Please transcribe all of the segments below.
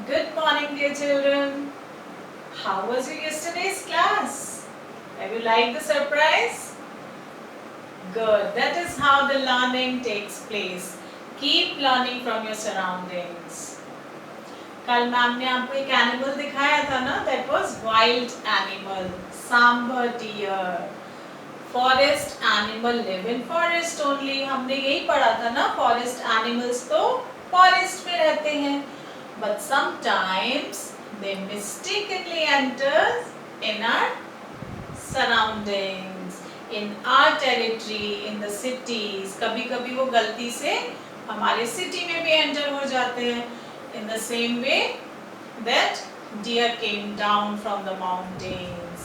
Good morning, dear children. How was your yesterday's class? Have you liked the surprise? Good. That is how the learning takes place. Keep learning from your surroundings. कल ma'am ने आपको एक animal दिखाया था ना, that was wild animal, sambar deer. Forest animal live in forest only. हमने यही पढ़ा था ना, फॉरेस्ट एनिमल्स तो फॉरेस्ट में रहते हैं. But sometimes they mistakenly enter in our surroundings, in our territory, in the cities. कभी-कभी वो गलती से हमारे सिटी में भी एंटर हो जाते हैं. In the same way that deer came down from the mountains.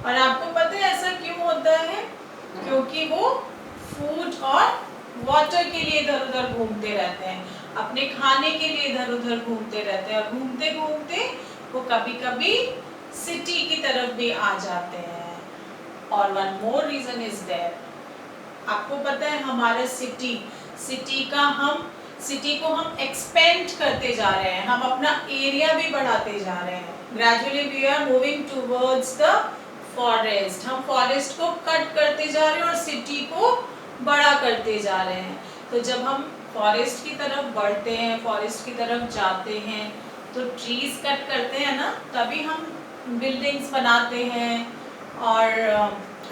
और आपको पता है ऐसा क्यों होता है? क्योंकि वो फूड और वाटर के लिए इधर उधर घूमते रहते हैं, अपने खाने के लिए इधर उधर घूमते रहते हैं, और घूमते घूमते वो कभी कभी सिटी की तरफ भी आ जाते हैं. और one more reason is there. आपको पता है हमारा सिटी को हम एक्सपेंड करते जा रहे हैं, हम अपना एरिया भी बढ़ाते जा रहे हैं. Gradually we are moving towards the forest. हम फॉरेस्ट को कट करते जा रहे हैं और सिटी को बड़ा करते जा रहे हैं. तो जब हम फॉरेस्ट की तरफ बढ़ते हैं, फॉरेस्ट की तरफ जाते हैं, तो ट्रीज कट करते हैं ना, तभी हम बिल्डिंग्स बनाते हैं और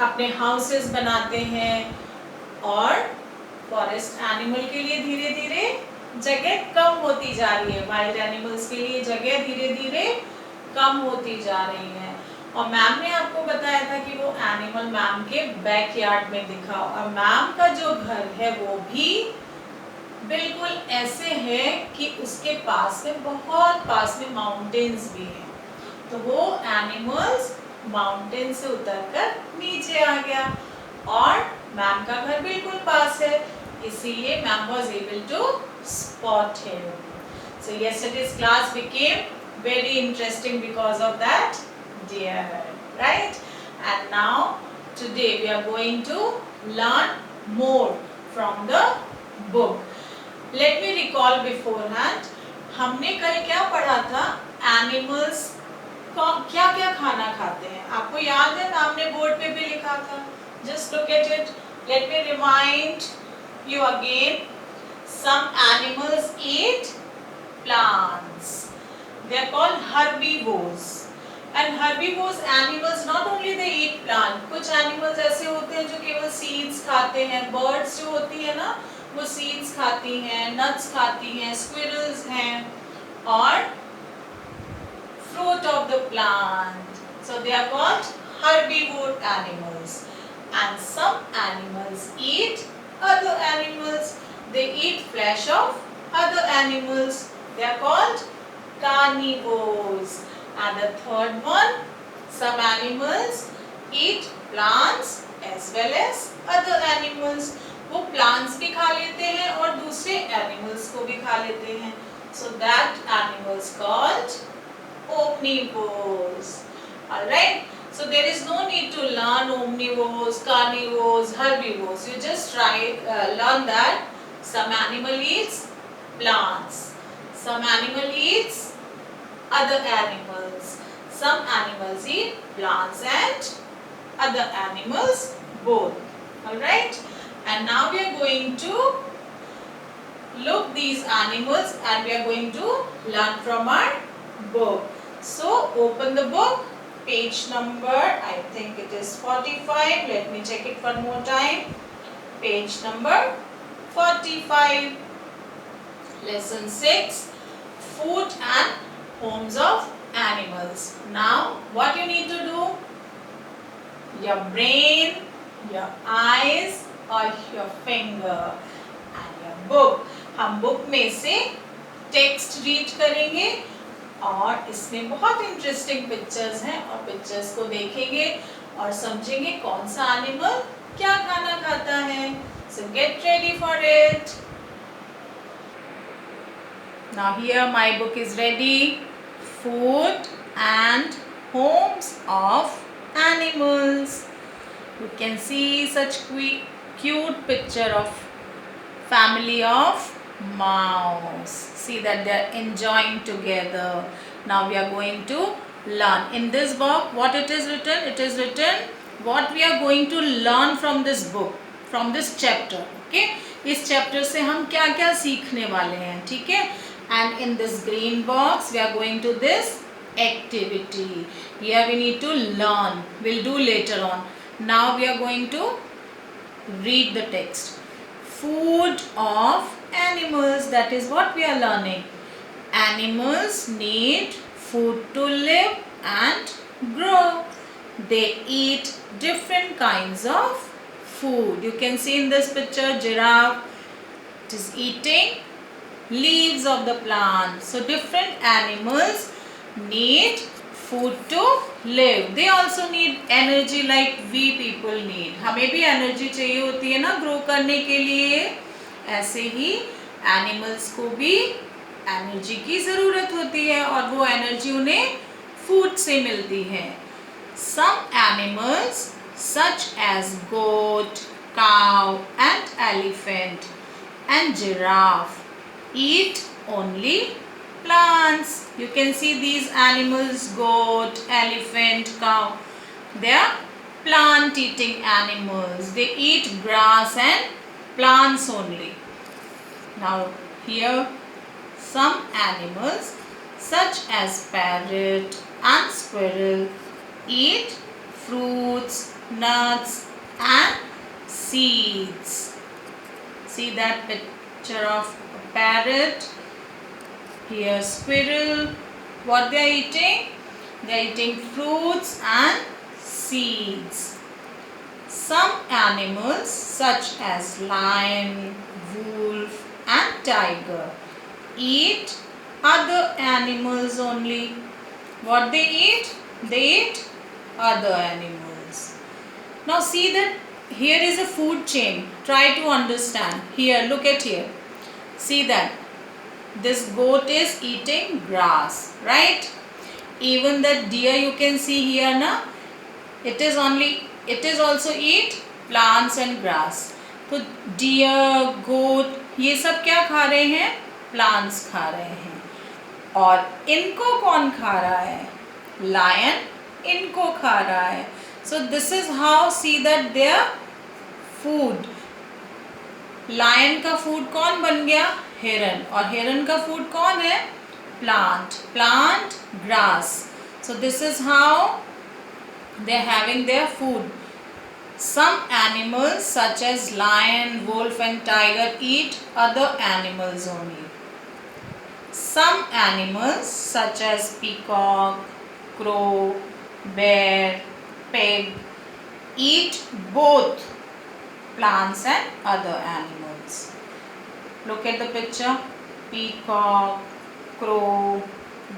अपने हाउसेस बनाते हैं. और फॉरेस्ट एनिमल के लिए धीरे धीरे जगह कम होती जा रही है. वाइल्ड एनिमल्स के लिए जगह धीरे धीरे कम होती जा रही है. और मैम ने आपको बताया था कि वो एनिमल मैम के बैकयार्ड में दिखा, और मैम का जो घर है वो भी बिल्कुल ऐसे है कि उसके पास में, बहुत पास में माउंटेन्स भी हैं. तो वो एनिमल्स माउंटेन से उतरकर नीचे आ गया और मैम का घर बिल्कुल पास है, इसीलिए ma'am was able to spot him. So yesterday's class became very interesting because of that deer, right? And now today we are going to learn more from the book. Let me recall beforehand. हमने कल क्या पढ़ा था? Animals क्या क्या खाना खाते हैं. आपको याद है? मैम ने बोर्ड पे भी लिखा था. Just look at it. Let me remind you again. Some animals eat plants. They are called herbivores. And herbivores animals not only they eat plant. कुछ animals ऐसे होते हैं जो केवल seeds खाते हैं. Birds जो होती है ना, वो seeds खाती हैं, nuts खाती हैं, squirrels हैं, और fruit of the plant. So they are called herbivore animals. And some animals eat other animals. They eat flesh of other animals. They are called carnivores. And the third one, some animals eat plants as well as other animals. वो plants भी खा लेते हैं और दूसरे animals को भी खा लेते हैं. So that animals called omnivores. Alright. So there is no need to learn omnivores, carnivores, herbivores. You just learn that some animal eats plants, some animal eats other animals, some animals eat plants and other animals both. Alright? And now we are going to look these animals and we are going to learn from our book. So open the book. Page number, I think it is 45. Let me check it one more time. Page number 45. Lesson 6. Food and homes of animals. Now, what you need to do? Your brain, your eyes, or your finger, and your book. हम book में से text read करेंगे और इसमें बहुत interesting pictures हैं, और pictures को देखेंगे और समझेंगे कौन सा एनिमल क्या खाना खाता है. So get ready for it. Now here my book is ready. Food and homes of animals. You can see such cute picture of family of mouse. See that they are enjoying together. Now we are going to learn. In this book, what it is written? It is written what we are going to learn from this book, from this chapter. Okay? इस chapter से हम क्या क्या सीखने वाले हैं, ठीक है? And in this green box, we are going to this activity. Here we need to learn. We'll do later on. Now we are going to read the text. Food of animals. That is what we are learning. Animals need food to live and grow. They eat different kinds of food. You can see in this picture, giraffe is eating leaves of the plant. So different animals need food to live. They also need energy like we people need. हमें भी energy चाहिए होती है ना grow करने के लिए. ऐसे ही animals को भी energy की ज़रूरत होती है और वो energy उन्हें food से मिलती है. Some animals such as goat, cow and elephant and giraffe eat only plants. You can see these animals, goat, elephant, cow. They are plant eating animals. They eat grass and plants only. Now here some animals such as parrot and squirrel eat fruits, nuts and seeds. See that picture of a parrot. Here squirrel, what they are eating? They are eating fruits and seeds. Some animals such as lion, wolf and tiger eat other animals only. What they eat? They eat other animals. Now see that here is a food chain. Try to understand. Here, look at here. See that. This goat is eating grass, right? Even the deer you can see here, na? It is also eat plants and grass. तो deer, goat, ये सब क्या खा रहे हैं? Plants खा रहे हैं. और इनको कौन खा रहा है? Lion इनको खा रहा है. So this is how see that their food. Lion का food कौन बन गया? हिरन. और हिरन का food कौन है? Plant. Plant, grass. So this is how they are having their food. Some animals such as lion, wolf and tiger eat other animals only. Some animals such as peacock, crow, bear, pig eat both plants and other animals. Look at the picture. Peacock, crow,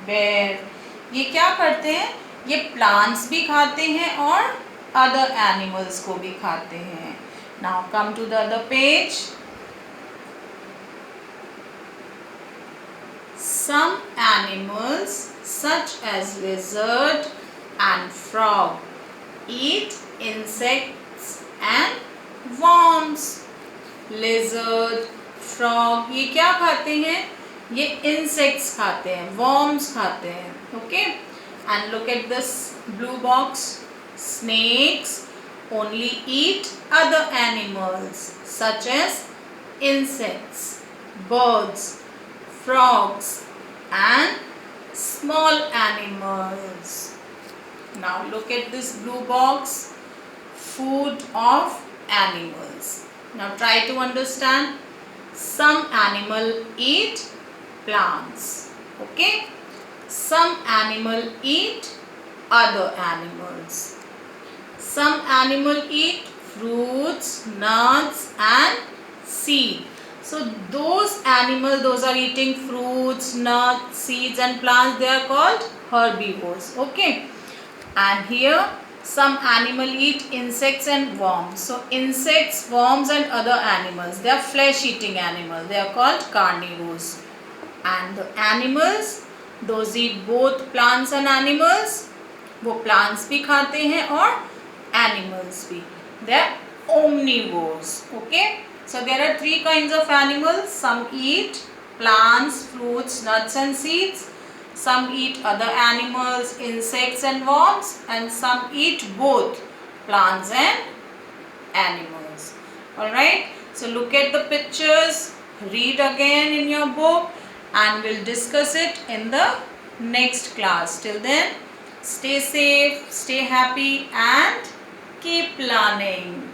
bear. ये क्या करते हैं? ये plants भी खाते हैं और other animals को भी खाते हैं. Now come to the other page. Some animals such as lizard and frog eat insects and worms. Lizard, frog ये क्या खाते हैं? ये insects खाते हैं, worms खाते हैं. Okay? And look at this blue box. Snakes only eat other animals such as insects, birds, frogs and small animals. Now look at this blue box. Food of animals. Now try to understand. Some animal eat plants. Okay? Some animal eat other animals. Some animal eat fruits, nuts and seed. So those animals, those are eating fruits, nuts, seeds and plants, they are called herbivores. Okay? And here some animal eat insects and worms. So insects, worms and other animals, they are flesh eating animals. They are called carnivores. And the animals, those eat both plants and animals. वो plants भी खाते हैं और animals भी. They are omnivores. Okay? So there are three kinds of animals. Some eat plants, fruits, nuts and seeds. Some eat other animals, insects and worms, and some eat both plants and animals. Alright, so look at the pictures, read again in your book, and we'll discuss it in the next class. Till then, stay safe, stay happy, and keep learning.